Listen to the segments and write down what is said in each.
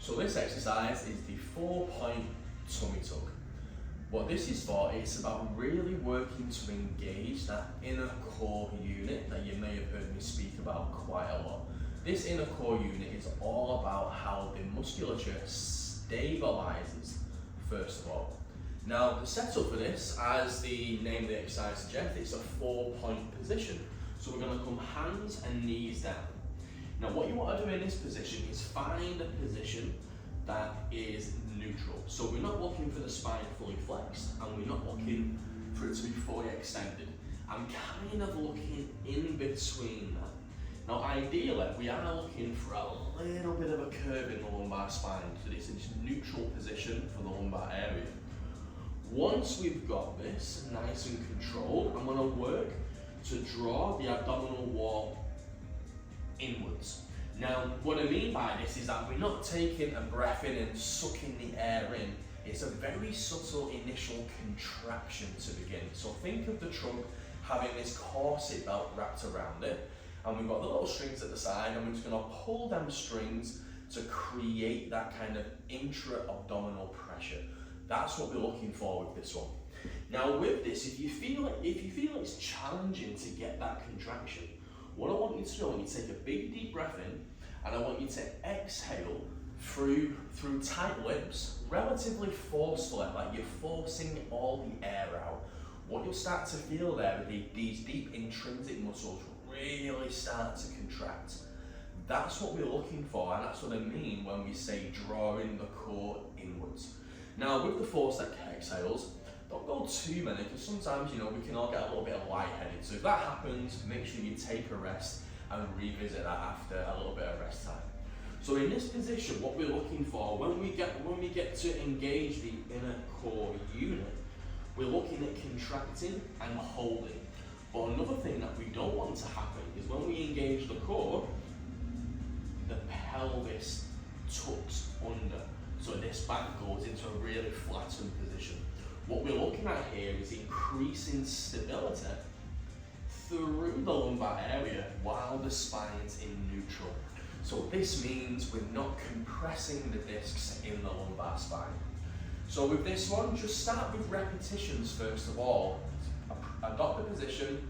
So this exercise is the 4-point tummy tuck. What this is for, it's about really working to engage that inner core unit that you may have heard me speak about quite a lot. This inner core unit is all about how the musculature stabilizes, first of all. Now, the setup for this, as the name of the exercise suggests, it's a 4-point position. So we're going to come hands and knees down. Now, what you want to do in this position is find a position that is neutral. So we're not looking for the spine fully flexed, and we're not looking for it to be fully extended. I'm kind of looking in between that. Now, ideally, we are looking for a little bit of a curve in the lumbar spine, so this is neutral position for the lumbar area. Once we've got this nice and controlled, I'm going to work to draw the abdominal wall inwards. Now, what I mean by this is that we're not taking a breath in and sucking the air in. It's a very subtle initial contraction to begin. So think of the trunk having this corset belt wrapped around it, and we've got the little strings at the side, and we're just going to pull them strings to create that kind of intra-abdominal pressure. That's what we're looking for with this one. Now with this, if you feel it's challenging to get that contraction, what I want you to do, I want you to take a big deep breath in, and I want you to exhale through tight lips, relatively forcefully, like you're forcing all the air out. What you'll start to feel there are these deep intrinsic muscles really start to contract. That's what we're looking for, and that's what I mean when we say drawing the core inwards. Now with the forced exhales, don't go too many, because sometimes, we can all get a little bit lightheaded. So if that happens, make sure you take a rest and revisit that after a little bit of rest time. So in this position, what we're looking for, when we get to engage the inner core unit, we're looking at contracting and holding. But another thing that we don't want to happen is when we engage the core, the pelvis tucks under. So this back goes into a really flattened position. What we're looking at here is increasing stability through the lumbar area while the spine's in neutral. So this means we're not compressing the discs in the lumbar spine. So with this one, just start with repetitions first of all. Adopt the position,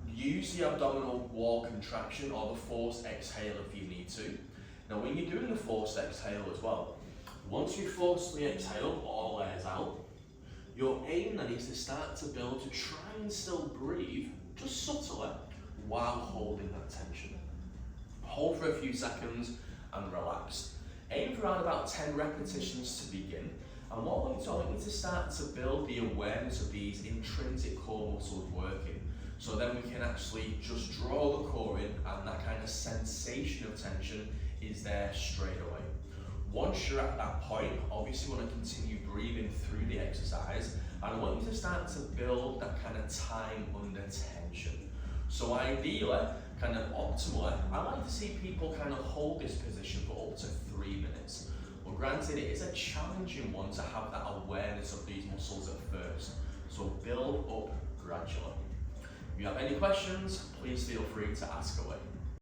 use the abdominal wall contraction or the forced exhale if you need to. Now when you're doing the forced exhale as well, once you forcefully exhale, all air's out, your aim then is to start to build, to try and still breathe, just subtly, while holding that tension. Hold for a few seconds and relax. Aim for around about 10 repetitions to begin. And what I want you to start to build the awareness of these intrinsic core muscles working. So then we can actually just draw the core in, and that kind of sensation of tension is there straight away. Once you're at that point, obviously you want to continue breathing through the exercise, and I want you to start to build that kind of time under tension. So ideally, kind of optimally, I like to see people kind of hold this position for up to 3 minutes. Well, granted, it is a challenging one to have that awareness of these muscles at first, so build up gradually. If you have any questions, please feel free to ask away.